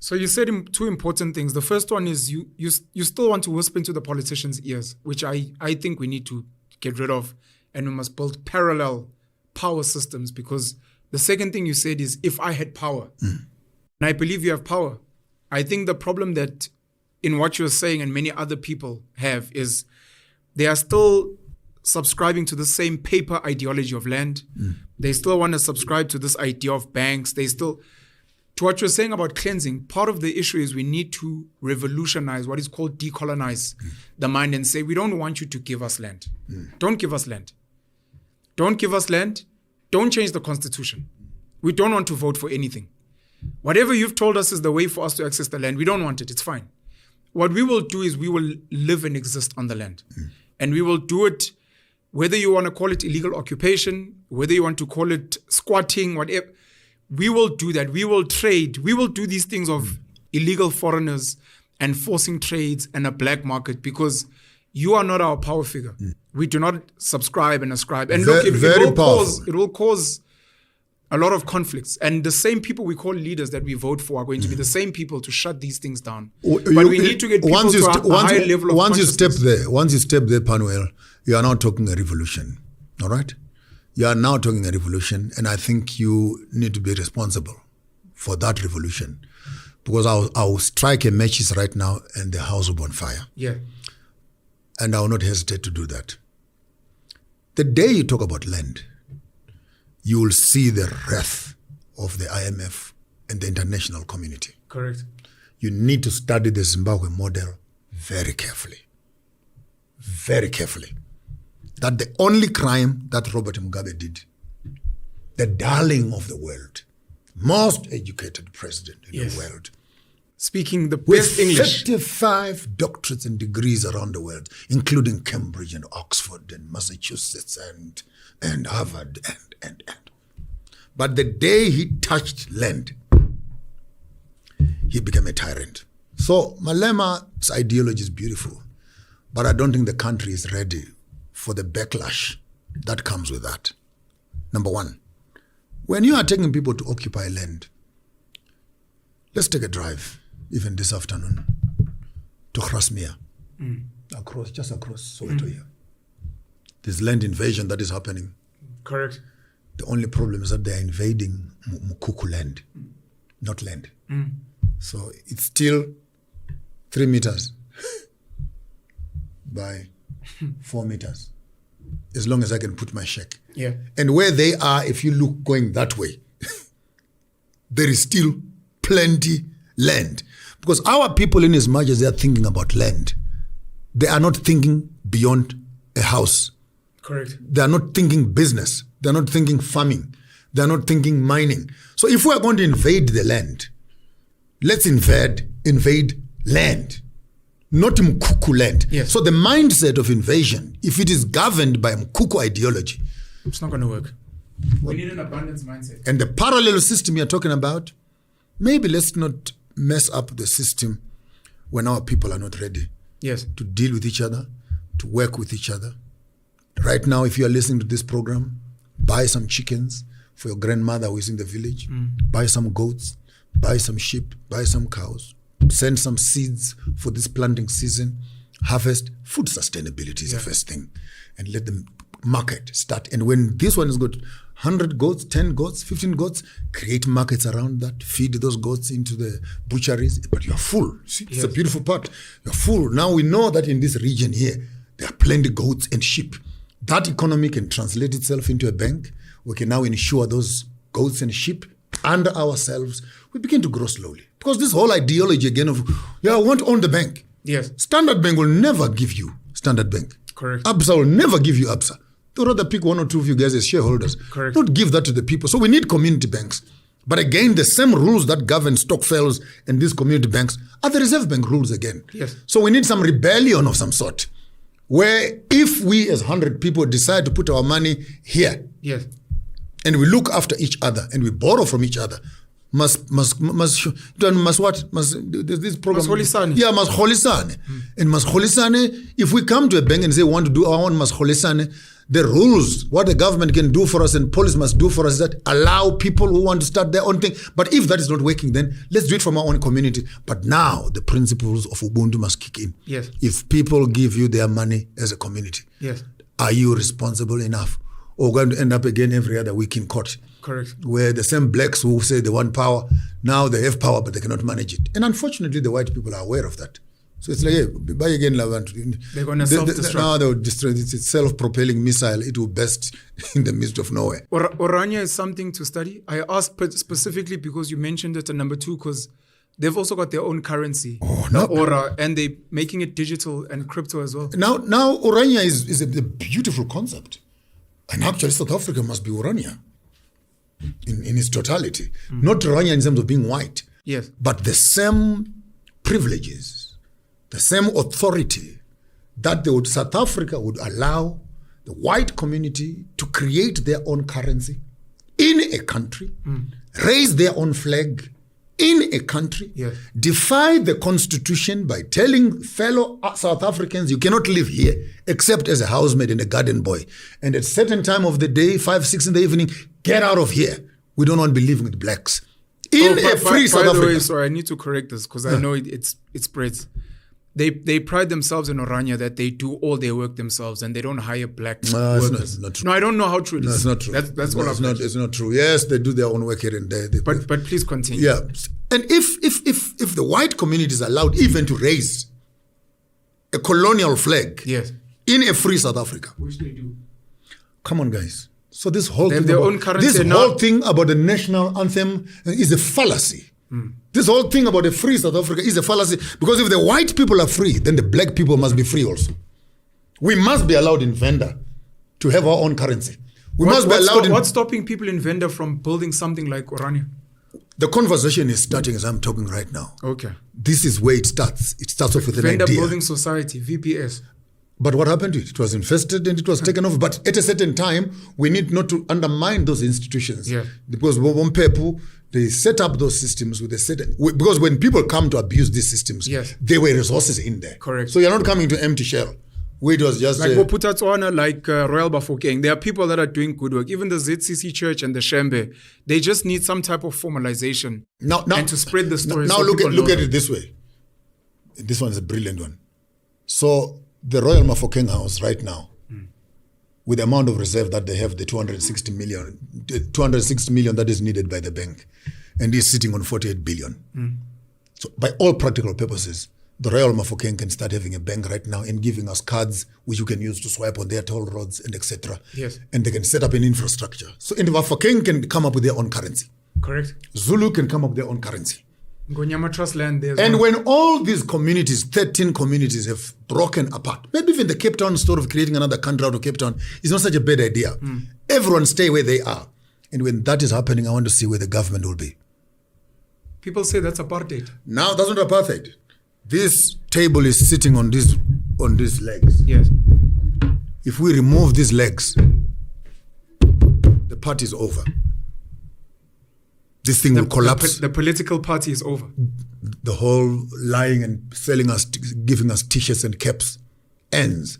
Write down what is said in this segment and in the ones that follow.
So you said two important things. The first one is you still want to whisper into the politicians' ears, which I think we need to get rid of, and we must build parallel power systems, because the second thing you said is, if I had power, and I believe you have power. I think the problem that in what you're saying and many other people have is they are still subscribing to the same paper ideology of land. They still want to subscribe to this idea of banks. To what you're saying about cleansing, part of the issue is we need to revolutionize what is called decolonize the mind and say, we don't want you to give us land. Don't give us land. Don't give us land. Don't change the constitution. We don't want to vote for anything. Whatever you've told us is the way for us to access the land, we don't want it. It's fine. What we will do is we will live and exist on the land. And we will do it, whether you want to call it illegal occupation, whether you want to call it squatting, whatever. We will do that. We will trade. We will do these things of illegal foreigners and forcing trades and a black market, because you are not our power figure. We do not subscribe and ascribe. And look, it will cause a lot of conflicts. And the same people we call leaders that we vote for are going to be the same people to shut these things down. But we need to get people to a higher level of Once you step there, Panuel, you are now talking a revolution. All right? You are now talking a revolution, and I think you need to be responsible for that revolution. Because I'll strike a matches right now and the house will be on fire. Yeah. And I will not hesitate to do that. The day you talk about land, you will see the wrath of the IMF and the international community. Correct. You need to study the Zimbabwe model very carefully. Very carefully. That the only crime that Robert Mugabe did, the darling of the world, most educated president in the world, speaking the best with English, 55 doctorates and degrees around the world, including Cambridge and Oxford and Massachusetts and Harvard and. But the day he touched land, he became a tyrant. So Malema's ideology is beautiful, but I don't think the country is ready for the backlash that comes with that. Number one, when you are taking people to occupy land, let's take a drive, even this afternoon, to Grasmere, just across Soweto here. There's land invasion that is happening. Correct. The only problem is that they're invading Mukuku land, not land. So it's still 3 meters by 4 meters, as long as I can put my check. Yeah. And where they are, if you look going that way, there is still plenty land. Because our people, in as much as they are thinking about land, they are not thinking beyond a house. Correct. They are not thinking business. They are not thinking farming. They are not thinking mining. So if we are going to invade the land, let's invade land, not Mkuku land. Yes. So the mindset of invasion, if it is governed by Mkuku ideology, it's not going to work. We need an abundance mindset. And the parallel system you're talking about, maybe let's not mess up the system when our people are not ready. Yes. To deal with each other, to work with each other. Right now, if you are listening to this program, buy some chickens for your grandmother who is in the village. Buy some goats, buy some sheep, buy some cows. Send some seeds for this planting season. Harvest. Food sustainability is the first thing. And let the market start. And when this one has got 100 goats, 10 goats, 15 goats, create markets around that. Feed those goats into the butcheries. But you're full. See, it's a beautiful part. You're full. Now we know that in this region here, there are plenty of goats and sheep. That economy can translate itself into a bank. We can now insure those goats and sheep under ourselves. We begin to grow slowly. Because this whole ideology again of, I want to own the bank. Yes. Standard Bank will never give you Standard Bank. Correct. ABSA will never give you ABSA. They'll rather pick one or two of you guys as shareholders. Correct. Don't give that to the people. So we need community banks. But again, the same rules that govern Stokvels and these community banks are the Reserve Bank rules again. Yes. So we need some rebellion of some sort. Where if we as 100 people decide to put our money here, yes, and we look after each other and we borrow from each other, there's this program. Masholisane. Yeah, Masholisane. And Masholisane, if we come to a bank and say we want to do our own Masholisane, The rules, what the government can do for us and police must do for us, is that allow people who want to start their own thing. But if that is not working, then let's do it from our own community. But now the principles of Ubuntu must kick in. Yes. If people give you their money as a community, yes, are you responsible enough? Or we're going to end up again every other week in court. Correct. Where the same blacks who say they want power, now they have power, but they cannot manage it. And unfortunately, the white people are aware of that. So it's like, hey, buy again, they're going to self-destruct. Now they'll destroy. It's a self-propelling missile. It will burst in the midst of nowhere. Orania is something to study. I asked specifically because you mentioned it at number 2, because they've also got their own currency, Ora, and they're making it digital and crypto as well. Now Orania is a beautiful concept. And actually, South Africa must be Orania in its totality. Not Orania in terms of being white. Yes. But the same privileges, the same authority that South Africa would allow the white community to create their own currency in a country, raise their own flag in a country, yes, defy the constitution by telling fellow South Africans, you cannot live here except as a housemaid and a garden boy. And at a certain time of the day, 5, 6 in the evening, get out of here. We don't want to be living with blacks. In a free South Africa. By the way, sorry, I need to correct this because I know it spreads. They pride themselves in Orania that they do all their work themselves and they don't hire black workers. It's not true. No, I don't know how true it is. No, it's not true. That's what I've heard. It's not true. Yes, they do their own work here and there. But please continue. Yeah. And if the white community is allowed even to raise a colonial flag, yes, in a free South Africa. Which they do. Come on, guys. So this whole they thing have their about, own currency this whole thing about the national anthem is a fallacy. This whole thing about a free South Africa is a fallacy, because if the white people are free, then the black people must be free also. We must be allowed in Venda to have our own currency. What's stopping people in Venda from building something like Orania? The conversation is starting as I'm talking right now. Okay. This is where it starts. It starts off with an Venda idea. Building Society, VPS. But what happened to it? It was infested and it was taken over. But at a certain time, we need not to undermine those institutions. Yeah. Because they set up those systems with a certain... Because when people come to abuse these systems, yes, there were resources in there. Correct. So you're not coming to empty shell. Where it was just... Like Woputatswana, like Royal Bafokeng. There are people that are doing good work. Even the ZCC Church and the Shembe, they just need some type of formalization and to spread the story. Now look at it this way. This one is a brilliant one. So the Royal Mafokeng House right now, with the amount of reserve that they have, the 260 million that is needed by the bank, and is sitting on 48 billion. So by all practical purposes, the Royal Mafokeng can start having a bank right now and giving us cards which you can use to swipe on their toll roads and etc. Yes. And they can set up an infrastructure. So and Mafokeng can come up with their own currency. Correct. Zulu can come up with their own currency. Ngonyama Trust Land there. And when all these communities, 13 communities, have broken apart, maybe even the Cape Town story of creating another country out of Cape Town is not such a bad idea. Everyone stay where they are. And when that is happening, I want to see where the government will be. People say that's apartheid. Now, that's not apartheid. This table is sitting on these legs. Yes. If we remove these legs, the party is over. This thing will collapse. The political party is over. The whole lying and selling us, giving us t-shirts and caps ends,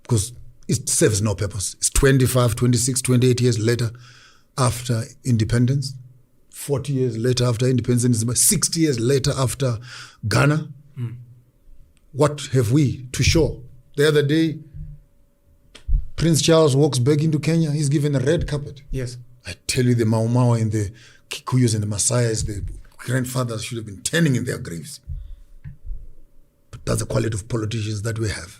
because it serves no purpose. It's 25, 26, 28 years later after independence, 40 years later after independence, 60 years later after Ghana. What have we to show? The other day, Prince Charles walks back into Kenya. He's given a red carpet. Yes. I tell you, the Mau Mau and the Kikuyus and the Masais, the grandfathers should have been turning in their graves. But that's the quality of politicians that we have.